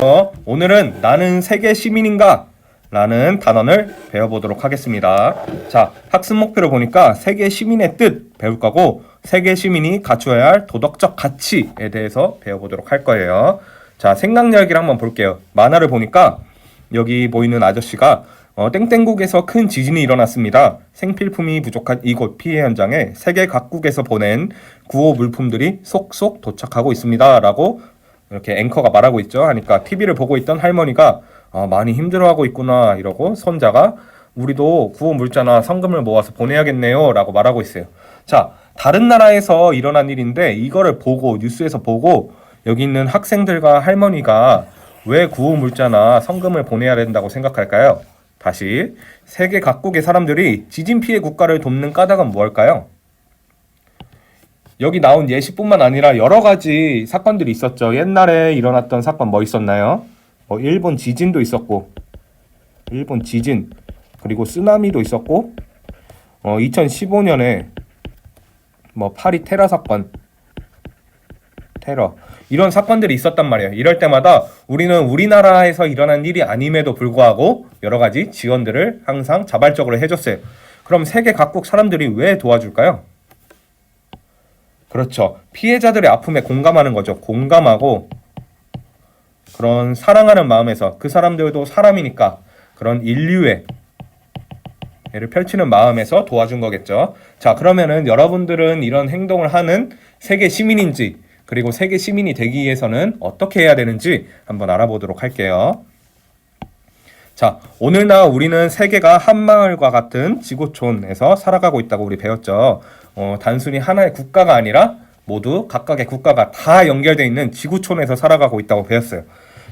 그래서 오늘은 나는 세계 시민인가? 라는 단원을 배워보도록 하겠습니다. 자, 학습 목표를 보니까 세계 시민의 뜻 배울 거고 세계 시민이 갖추어야 할 도덕적 가치에 대해서 배워보도록 할 거예요. 자, 생각열기를 한번 볼게요. 만화를 보니까 여기 보이는 아저씨가 땡땡국에서 큰 지진이 일어났습니다. 생필품이 부족한 이곳 피해 현장에 세계 각국에서 보낸 구호 물품들이 속속 도착하고 있습니다. 라고 이렇게 앵커가 말하고 있죠. 하니까 TV를 보고 있던 할머니가 많이 힘들어하고 있구나 이러고 손자가 우리도 구호 물자나 성금을 모아서 보내야겠네요 라고 말하고 있어요. 자, 다른 나라에서 일어난 일인데 이거를 보고 뉴스에서 보고 여기 있는 학생들과 할머니가 왜 구호 물자나 성금을 보내야 된다고 생각할까요? 다시 세계 각국의 사람들이 지진 피해 국가를 돕는 까닭은 무엇일까요? 여기 나온 예시뿐만 아니라 여러 가지 사건들이 있었죠. 옛날에 일어났던 사건 뭐 있었나요? 일본 지진도 있었고, 일본 지진, 그리고 쓰나미도 있었고, 2015년에 파리 테러 사건, 테러 이런 사건들이 있었단 말이에요. 이럴 때마다 우리는 우리나라에서 일어난 일이 아님에도 불구하고 여러 가지 지원들을 항상 자발적으로 해줬어요. 그럼 세계 각국 사람들이 왜 도와줄까요? 그렇죠. 피해자들의 아픔에 공감하는 거죠. 공감하고 그런 사랑하는 마음에서 그 사람들도 사람이니까 그런 인류애를 펼치는 마음에서 도와준 거겠죠. 자, 그러면은 여러분들은 이런 행동을 하는 세계 시민인지 그리고 세계 시민이 되기 위해서는 어떻게 해야 되는지 한번 알아보도록 할게요. 자, 오늘날 우리는 세계가 한 마을과 같은 지구촌에서 살아가고 있다고 우리 배웠죠. 단순히 하나의 국가가 아니라 모두 각각의 국가가 다 연결되어 있는 지구촌에서 살아가고 있다고 배웠어요.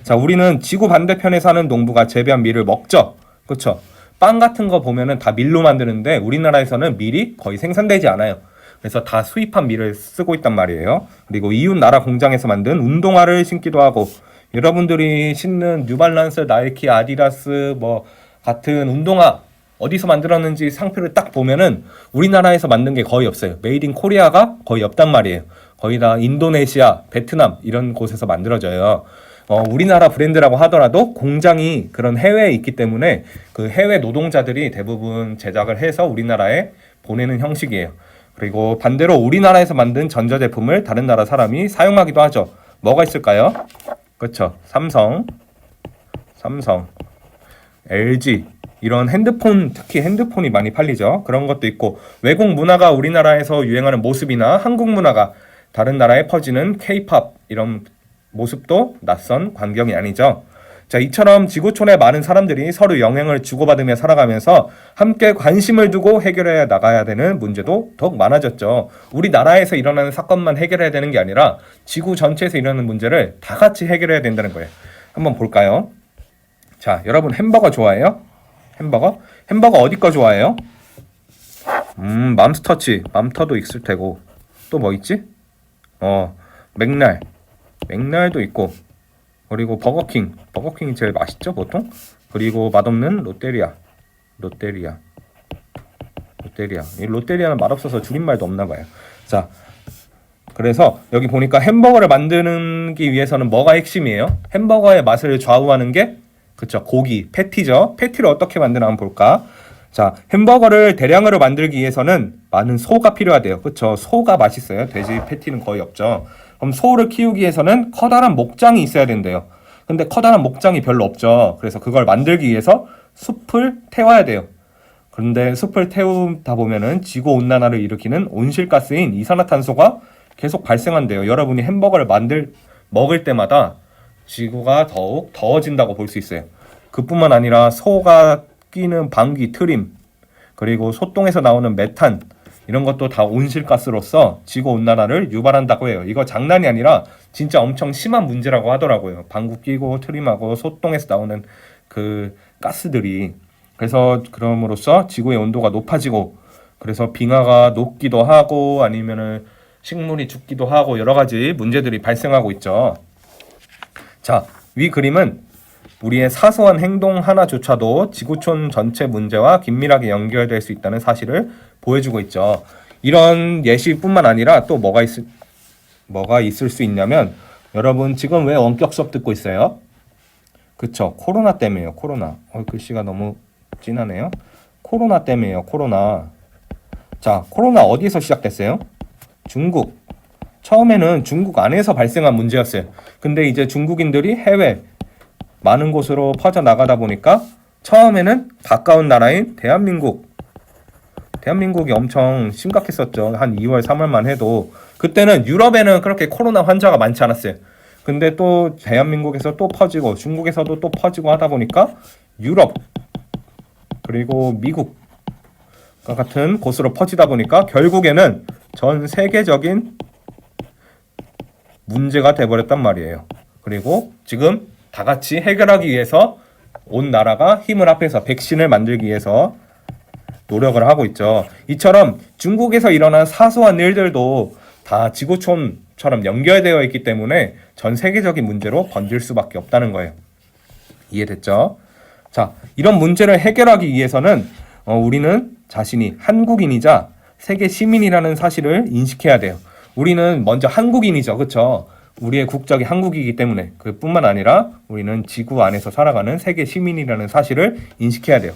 자, 우리는 지구 반대편에 사는 농부가 재배한 밀을 먹죠. 그렇죠? 빵 같은 거 보면은 다 밀로 만드는데 우리나라에서는 밀이 거의 생산되지 않아요. 그래서 다 수입한 밀을 쓰고 있단 말이에요. 그리고 이웃 나라 공장에서 만든 운동화를 신기도 하고 여러분들이 신는 뉴발란스, 나이키, 아디다스 같은 운동화 어디서 만들었는지 상표를 딱 보면은 우리나라에서 만든 게 거의 없어요. 메이드 인 코리아가 거의 없단 말이에요. 거의 다 인도네시아, 베트남 이런 곳에서 만들어져요. 우리나라 브랜드라고 하더라도 공장이 그런 해외에 있기 때문에 그 해외 노동자들이 대부분 제작을 해서 우리나라에 보내는 형식이에요. 그리고 반대로 우리나라에서 만든 전자제품을 다른 나라 사람이 사용하기도 하죠. 뭐가 있을까요? 그렇죠. 삼성, LG 이런 핸드폰, 특히 핸드폰이 많이 팔리죠. 그런 것도 있고 외국 문화가 우리나라에서 유행하는 모습이나 한국 문화가 다른 나라에 퍼지는 K-팝 이런 모습도 낯선 광경이 아니죠. 자, 이처럼 지구촌의 많은 사람들이 서로 영향을 주고받으며 살아가면서 함께 관심을 두고 해결해 나가야 되는 문제도 더욱 많아졌죠. 우리나라에서 일어나는 사건만 해결해야 되는 게 아니라 지구 전체에서 일어나는 문제를 다 같이 해결해야 된다는 거예요. 한번 볼까요? 자, 여러분 햄버거 좋아해요? 햄버거 어디 거 좋아해요? 맘스터치, 맘터도 있을 테고 또 뭐 있지? 맥날도 있고 그리고 버거킹이 제일 맛있죠 보통. 그리고 맛없는 롯데리아. 이 롯데리아는 맛없어서 줄임말도 없나 봐요. 자, 그래서 여기 보니까 햄버거를 만드기 위해서는 뭐가 핵심이에요? 햄버거의 맛을 좌우하는 게 그쵸, 고기, 패티죠. 패티를 어떻게 만드나 한번 볼까? 자, 햄버거를 대량으로 만들기 위해서는 많은 소가 필요하대요. 그쵸, 소가 맛있어요. 돼지 패티는 거의 없죠. 그럼 소를 키우기 위해서는 커다란 목장이 있어야 된대요. 근데 커다란 목장이 별로 없죠. 그래서 그걸 만들기 위해서 숲을 태워야 돼요. 그런데 숲을 태우다 보면은 지구온난화를 일으키는 온실가스인 이산화탄소가 계속 발생한대요. 여러분이 햄버거를 먹을 때마다 지구가 더욱 더워진다고 볼 수 있어요. 그뿐만 아니라 소가 끼는 방귀, 트림, 그리고 소똥에서 나오는 메탄 이런 것도 다 온실가스로서 지구온난화를 유발한다고 해요. 이거 장난이 아니라 진짜 엄청 심한 문제라고 하더라고요. 방구 끼고 트림하고 소똥에서 나오는 그 가스들이. 그래서 그럼으로써 지구의 온도가 높아지고 그래서 빙하가 녹기도 하고 아니면은 식물이 죽기도 하고 여러 가지 문제들이 발생하고 있죠. 자, 위 그림은 우리의 사소한 행동 하나조차도 지구촌 전체 문제와 긴밀하게 연결될 수 있다는 사실을 보여주고 있죠. 이런 예시뿐만 아니라 또 뭐가 있을 수 있냐면 여러분 지금 왜 원격 수업 듣고 있어요? 그쵸. 코로나 때문에요. 코로나. 글씨가 너무 진하네요. 코로나 때문에요. 코로나. 자, 코로나 어디에서 시작됐어요? 중국. 처음에는 중국 안에서 발생한 문제였어요. 근데 이제 중국인들이 해외 많은 곳으로 퍼져나가다 보니까 처음에는 가까운 나라인 대한민국이 엄청 심각했었죠. 한 2월, 3월만 해도. 그때는 유럽에는 그렇게 코로나 환자가 많지 않았어요. 근데 또 대한민국에서 또 퍼지고 중국에서도 또 퍼지고 하다 보니까 유럽 그리고 미국과 같은 곳으로 퍼지다 보니까 결국에는 전 세계적인 문제가 돼버렸단 말이에요. 그리고 지금 다 같이 해결하기 위해서 온 나라가 힘을 합해서 백신을 만들기 위해서 노력을 하고 있죠. 이처럼 중국에서 일어난 사소한 일들도 다 지구촌처럼 연결되어 있기 때문에 전 세계적인 문제로 번질 수밖에 없다는 거예요. 이해됐죠? 자, 이런 문제를 해결하기 위해서는 우리는 자신이 한국인이자 세계 시민이라는 사실을 인식해야 돼요. 우리는 먼저 한국인이죠. 그렇죠? 우리의 국적이 한국이기 때문에 그뿐만 아니라 우리는 지구 안에서 살아가는 세계 시민이라는 사실을 인식해야 돼요.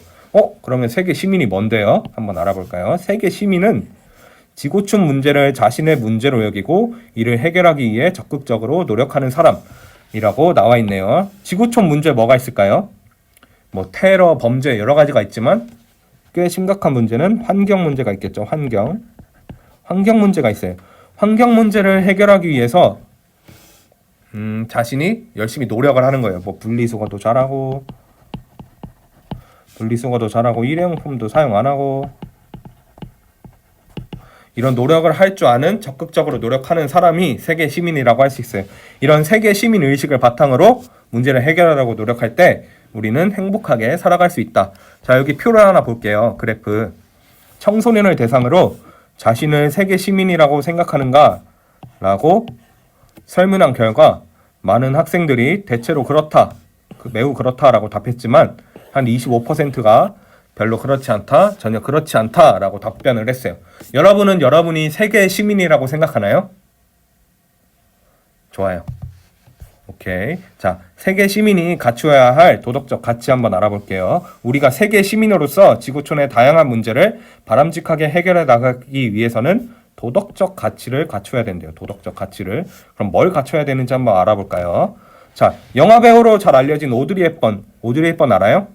그러면 세계 시민이 뭔데요? 한번 알아볼까요? 세계 시민은 지구촌 문제를 자신의 문제로 여기고 이를 해결하기 위해 적극적으로 노력하는 사람이라고 나와 있네요. 지구촌 문제 뭐가 있을까요? 뭐 테러, 범죄 여러 가지가 있지만 꽤 심각한 문제는 환경 문제가 있겠죠. 환경 문제가 있어요. 환경 문제를 해결하기 위해서 자신이 열심히 노력을 하는 거예요. 뭐 분리수거도 잘하고 일회용품도 사용 안 하고 이런 노력을 할 줄 아는 적극적으로 노력하는 사람이 세계 시민이라고 할 수 있어요. 이런 세계 시민 의식을 바탕으로 문제를 해결하려고 노력할 때 우리는 행복하게 살아갈 수 있다. 자, 여기 표를 하나 볼게요. 그래프. 청소년을 대상으로 자신을 세계 시민이라고 생각하는가? 라고 설문한 결과 많은 학생들이 대체로 그렇다, 매우 그렇다라고 답했지만 한 25%가 별로 그렇지 않다, 전혀 그렇지 않다라고 답변을 했어요. 여러분은 여러분이 세계 시민이라고 생각하나요? 좋아요. 오케이. 자, 세계 시민이 갖추어야 할 도덕적 가치 한번 알아볼게요. 우리가 세계 시민으로서 지구촌의 다양한 문제를 바람직하게 해결해 나가기 위해서는 도덕적 가치를 갖춰야 된대요. 도덕적 가치를. 그럼 뭘 갖춰야 되는지 한번 알아볼까요? 자, 영화배우로 잘 알려진 오드리 헵번. 오드리 헵번 알아요?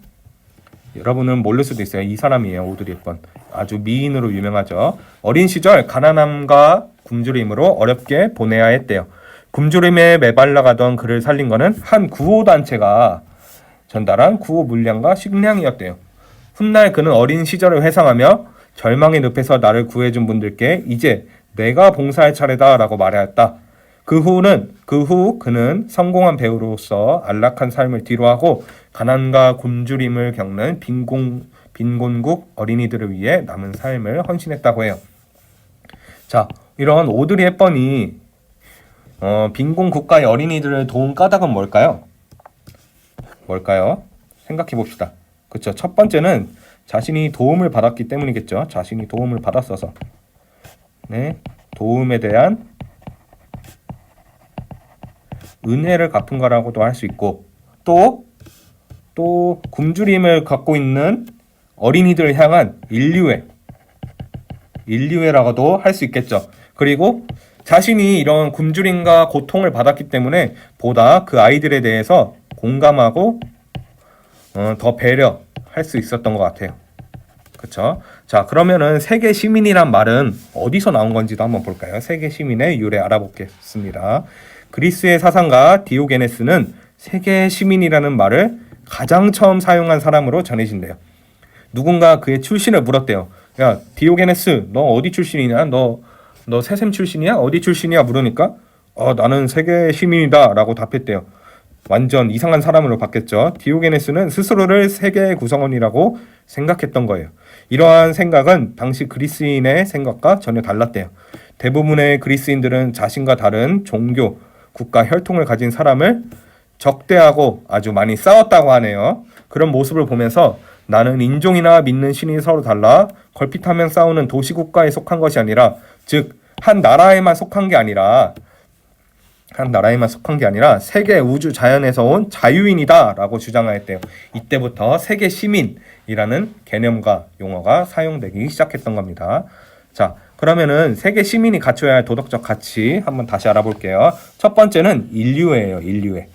여러분은 모를 수도 있어요. 이 사람이에요. 오드리 헵번. 아주 미인으로 유명하죠. 어린 시절 가난함과 굶주림으로 어렵게 보내야 했대요. 굶주림에 매발라가던 그를 살린 거는 한 구호단체가 전달한 구호 물량과 식량이었대요. 훗날 그는 어린 시절을 회상하며 절망의 늪에서 나를 구해준 분들께 이제 내가 봉사할 차례다 라고 말하였다. 그 후 그는 성공한 배우로서 안락한 삶을 뒤로하고 가난과 굶주림을 겪는 빈곤국 어린이들을 위해 남은 삶을 헌신했다고 해요. 자, 이런 오드리 헵번이 빈곤 국가의 어린이들을 도운 까닭은 뭘까요? 생각해 봅시다. 그렇죠. 첫 번째는 자신이 도움을 받았기 때문이겠죠. 자신이 도움을 받았어서. 네, 도움에 대한 은혜를 갚은 거라고도 할 수 있고 또 굶주림을 갖고 있는 어린이들을 향한 인류애라고도 할 수 있겠죠. 그리고 자신이 이런 굶주림과 고통을 받았기 때문에 보다 그 아이들에 대해서 공감하고 더 배려할 수 있었던 것 같아요. 그렇죠? 자, 그러면은 세계 시민이란 말은 어디서 나온 건지도 한번 볼까요? 세계 시민의 유래 알아보겠습니다. 그리스의 사상가 디오게네스는 세계 시민이라는 말을 가장 처음 사용한 사람으로 전해진대요. 누군가 그의 출신을 물었대요. 야, 디오게네스, 너 어디 출신이냐? 너 세셈 출신이야? 어디 출신이야? 물으니까 나는 세계 시민이다 라고 답했대요. 완전 이상한 사람으로 바뀌었죠. 디오게네스는 스스로를 세계의 구성원이라고 생각했던 거예요. 이러한 생각은 당시 그리스인의 생각과 전혀 달랐대요. 대부분의 그리스인들은 자신과 다른 종교, 국가 혈통을 가진 사람을 적대하고 아주 많이 싸웠다고 하네요. 그런 모습을 보면서 나는 인종이나 믿는 신이 서로 달라 걸핏하면 싸우는 도시국가에 속한 것이 아니라 즉 한 나라에만 속한 게 아니라 한 나라에만 속한 게 아니라 세계 우주 자연에서 온 자유인이다라고 주장하였대요. 이때부터 세계 시민이라는 개념과 용어가 사용되기 시작했던 겁니다. 자, 그러면은 세계 시민이 갖춰야 할 도덕적 가치 한번 다시 알아볼게요. 첫 번째는 인류애예요. 인류애.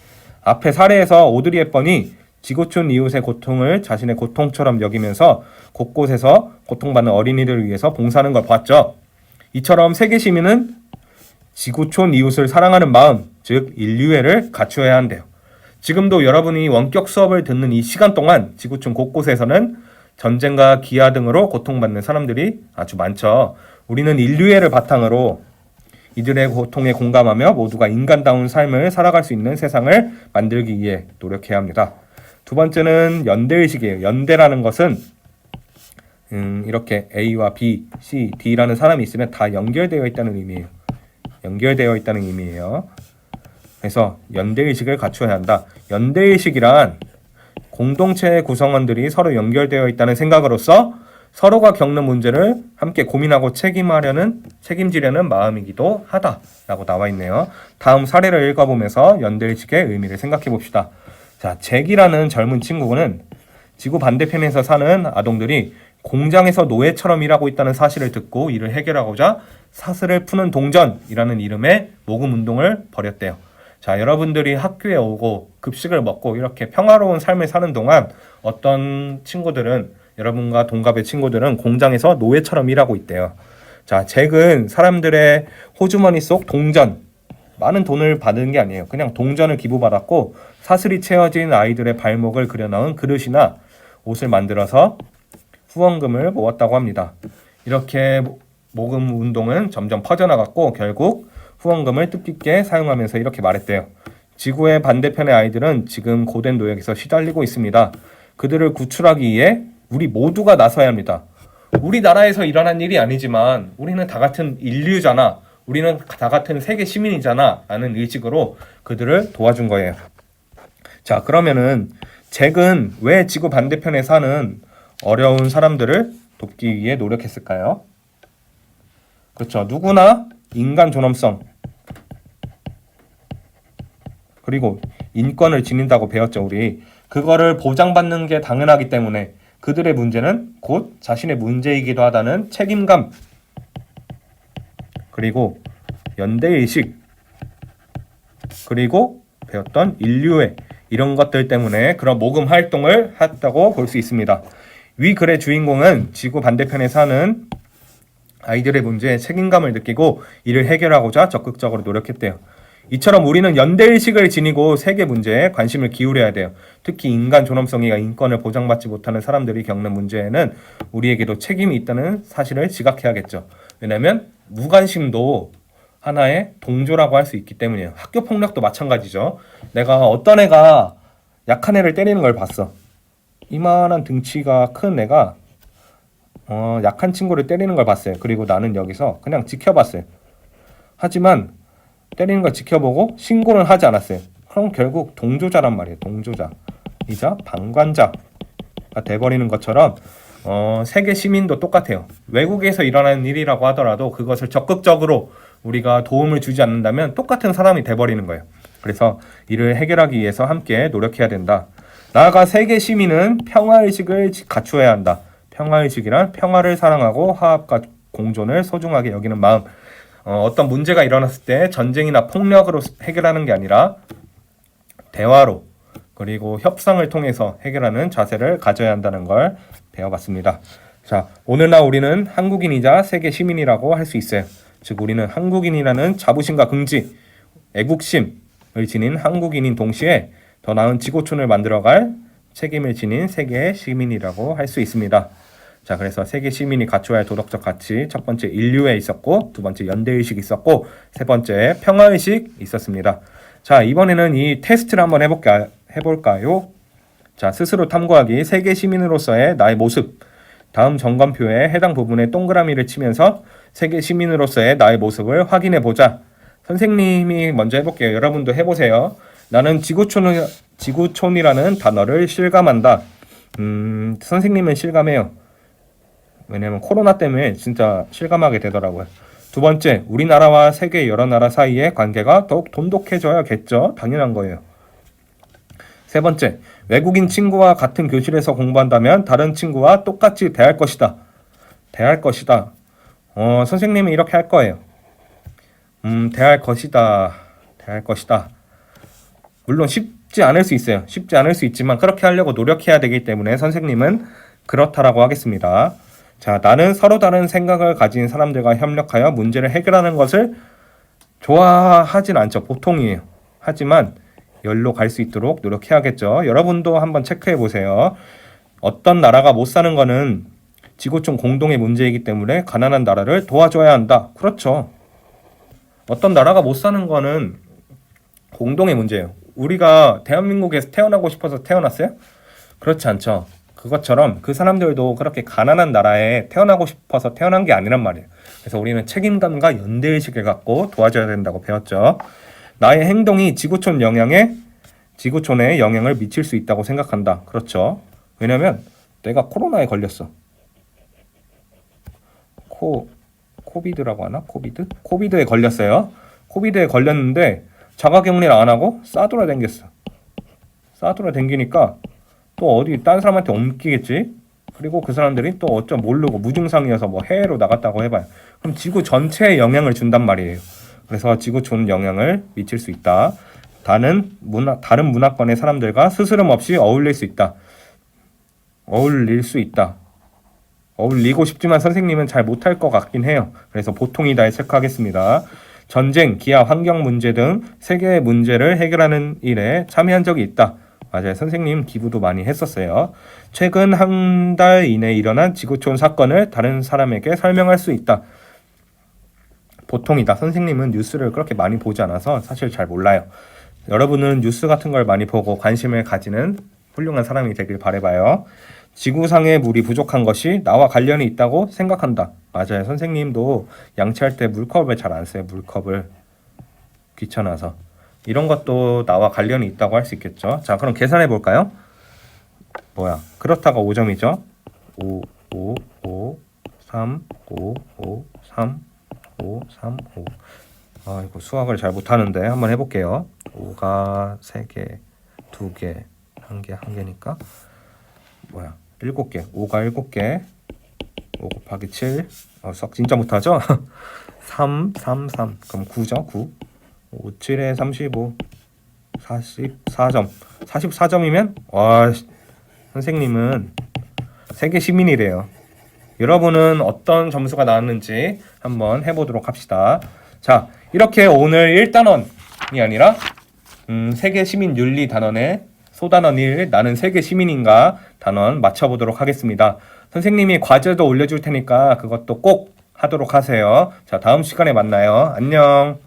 앞에 사례에서 오드리 헵번이 지구촌 이웃의 고통을 자신의 고통처럼 여기면서 곳곳에서 고통받는 어린이들을 위해서 봉사하는 걸 봤죠. 이처럼 세계 시민은 지구촌 이웃을 사랑하는 마음, 즉 인류애를 갖추어야 한대요. 지금도 여러분이 원격 수업을 듣는 이 시간 동안 지구촌 곳곳에서는 전쟁과 기아 등으로 고통받는 사람들이 아주 많죠. 우리는 인류애를 바탕으로 이들의 고통에 공감하며 모두가 인간다운 삶을 살아갈 수 있는 세상을 만들기 위해 노력해야 합니다. 두 번째는 연대의식이에요. 연대라는 것은 이렇게 A와 B, C, D라는 사람이 있으면 다 연결되어 있다는 의미예요. 연결되어 있다는 의미예요. 그래서 연대의식을 갖추어야 한다. 연대의식이란 공동체의 구성원들이 서로 연결되어 있다는 생각으로서 서로가 겪는 문제를 함께 고민하고 책임지려는 마음이기도 하다라고 나와 있네요. 다음 사례를 읽어보면서 연대의식의 의미를 생각해 봅시다. 자, 잭이라는 젊은 친구는 지구 반대편에서 사는 아동들이 공장에서 노예처럼 일하고 있다는 사실을 듣고 이를 해결하고자 사슬을 푸는 동전이라는 이름의 모금 운동을 벌였대요. 자, 여러분들이 학교에 오고 급식을 먹고 이렇게 평화로운 삶을 사는 동안 어떤 친구들은, 여러분과 동갑의 친구들은 공장에서 노예처럼 일하고 있대요. 자, 잭은 사람들의 호주머니 속 동전, 많은 돈을 받은 게 아니에요. 그냥 동전을 기부받았고 사슬이 채워진 아이들의 발목을 그려넣은 그릇이나 옷을 만들어서 후원금을 모았다고 합니다. 이렇게 모금 운동은 점점 퍼져나갔고 결국 후원금을 뜻깊게 사용하면서 이렇게 말했대요. 지구의 반대편의 아이들은 지금 고된 노역에서 시달리고 있습니다. 그들을 구출하기 위해 우리 모두가 나서야 합니다. 우리나라에서 일어난 일이 아니지만 우리는 다 같은 인류잖아. 우리는 다 같은 세계 시민이잖아. 라는 의식으로 그들을 도와준 거예요. 자, 그러면은 잭은 왜 지구 반대편에 사는 어려운 사람들을 돕기 위해 노력했을까요? 그렇죠. 누구나 인간 존엄성 그리고 인권을 지닌다고 배웠죠. 우리 그거를 보장받는 게 당연하기 때문에 그들의 문제는 곧 자신의 문제이기도 하다는 책임감 그리고 연대의식 그리고 배웠던 인류애 이런 것들 때문에 그런 모금 활동을 했다고 볼 수 있습니다. 위 글의 주인공은 지구 반대편에 사는 아이들의 문제에 책임감을 느끼고 이를 해결하고자 적극적으로 노력했대요. 이처럼 우리는 연대의식을 지니고 세계 문제에 관심을 기울여야 돼요. 특히 인간 존엄성이가 인권을 보장받지 못하는 사람들이 겪는 문제에는 우리에게도 책임이 있다는 사실을 지각해야겠죠. 왜냐하면 무관심도 하나의 동조라고 할 수 있기 때문이에요. 학교 폭력도 마찬가지죠. 내가 어떤 애가 약한 애를 때리는 걸 봤어. 이만한 등치가 큰 애가 약한 친구를 때리는 걸 봤어요. 그리고 나는 여기서 그냥 지켜봤어요. 하지만 때리는 걸 지켜보고 신고는 하지 않았어요. 그럼 결국 동조자란 말이에요. 동조자이자 방관자가 돼버리는 것처럼 세계 시민도 똑같아요. 외국에서 일어나는 일이라고 하더라도 그것을 적극적으로 우리가 도움을 주지 않는다면 똑같은 사람이 돼버리는 거예요. 그래서 이를 해결하기 위해서 함께 노력해야 된다. 나아가 세계 시민은 평화의식을 갖추어야 한다. 평화의식이란 평화를 사랑하고 화합과 공존을 소중하게 여기는 마음. 어떤 문제가 일어났을 때 전쟁이나 폭력으로 해결하는 게 아니라 대화로 그리고 협상을 통해서 해결하는 자세를 가져야 한다는 걸 배워봤습니다. 자, 오늘날 우리는 한국인이자 세계 시민이라고 할 수 있어요. 즉 우리는 한국인이라는 자부심과 긍지, 애국심을 지닌 한국인인 동시에 더 나은 지구촌을 만들어갈 책임을 지닌 세계의 시민이라고 할 수 있습니다. 자, 그래서 세계 시민이 갖춰야 할 도덕적 가치, 첫 번째 인류애 있었고, 두 번째 연대의식 있었고, 세 번째 평화의식 있었습니다. 자, 이번에는 이 테스트를 한번 해볼까요? 자, 스스로 탐구하기, 세계 시민으로서의 나의 모습. 다음 점검표에 해당 부분에 동그라미를 치면서 세계 시민으로서의 나의 모습을 확인해 보자. 선생님이 먼저 해볼게요. 여러분도 해보세요. 나는 지구촌이라는 단어를 실감한다. 선생님은 실감해요. 왜냐면 코로나 때문에 진짜 실감하게 되더라고요. 두 번째, 우리나라와 세계 여러 나라 사이의 관계가 더욱 돈독해져야겠죠. 당연한 거예요. 세 번째, 외국인 친구와 같은 교실에서 공부한다면 다른 친구와 똑같이 대할 것이다. 대할 것이다. 선생님은 이렇게 할 거예요. 대할 것이다. 대할 것이다. 물론 쉽지 않을 수 있어요. 쉽지 않을 수 있지만 그렇게 하려고 노력해야 되기 때문에 선생님은 그렇다라고 하겠습니다. 자, 나는 서로 다른 생각을 가진 사람들과 협력하여 문제를 해결하는 것을 좋아하진 않죠. 보통이에요. 하지만 열로 갈 수 있도록 노력해야겠죠. 여러분도 한번 체크해 보세요. 어떤 나라가 못 사는 거는 지구촌 공동의 문제이기 때문에 가난한 나라를 도와줘야 한다. 그렇죠. 어떤 나라가 못 사는 거는 공동의 문제예요. 우리가 대한민국에서 태어나고 싶어서 태어났어요? 그렇지 않죠. 그것처럼 그 사람들도 그렇게 가난한 나라에 태어나고 싶어서 태어난 게 아니란 말이에요. 그래서 우리는 책임감과 연대의식을 갖고 도와줘야 된다고 배웠죠. 나의 행동이 지구촌에 영향을 미칠 수 있다고 생각한다. 그렇죠. 왜냐면 내가 코로나에 걸렸어. 코비드라고 하나? 코비드에 걸렸어요. 코비드에 걸렸는데 자가격리를 안 하고 싸돌아다녔어. 싸돌아다니니까 또 어디 다른 사람한테 옮기겠지. 그리고 그 사람들이 또 어쩜 모르고 무증상이어서 뭐 해외로 나갔다고 해봐요. 그럼 지구 전체에 영향을 준단 말이에요. 그래서 지구촌 영향을 미칠 수 있다. 다른 문화권의 사람들과 스스럼 없이 어울릴 수 있다. 어울릴 수 있다. 어울리고 싶지만 선생님은 잘 못할 것 같긴 해요. 그래서 보통이다에 체크하겠습니다. 전쟁, 기아, 환경 문제 등 세계의 문제를 해결하는 일에 참여한 적이 있다. 맞아요. 선생님 기부도 많이 했었어요. 최근 한 달 이내에 일어난 지구촌 사건을 다른 사람에게 설명할 수 있다. 보통이다. 선생님은 뉴스를 그렇게 많이 보지 않아서 사실 잘 몰라요. 여러분은 뉴스 같은 걸 많이 보고 관심을 가지는 훌륭한 사람이 되길 바라봐요. 지구상의 물이 부족한 것이 나와 관련이 있다고 생각한다. 맞아요. 선생님도 양치할 때 물컵을 잘 안 써요. 물컵을 귀찮아서. 이런 것도 나와 관련이 있다고 할 수 있겠죠. 자, 그럼 계산해 볼까요? 그렇다가 5점이죠. 5, 5, 5, 3, 5, 5, 3, 5, 3, 5. 이거 수학을 잘 못하는데 한번 해볼게요. 5가 3개, 2개, 1개, 1개니까 7개. 5가 7개. 5 곱하기 7. 수학 진짜 못하죠? 3, 3, 3. 그럼 9죠? 9. 5, 7에 35. 44점. 44점이면 선생님은 세계 시민이래요. 여러분은 어떤 점수가 나왔는지 한번 해보도록 합시다. 자, 이렇게 오늘 1단원이 아니라 세계 시민 윤리 단원의 소단원 1 나는 세계 시민인가 단원 맞춰보도록 하겠습니다. 선생님이 과제도 올려줄 테니까 그것도 꼭 하도록 하세요. 자, 다음 시간에 만나요. 안녕.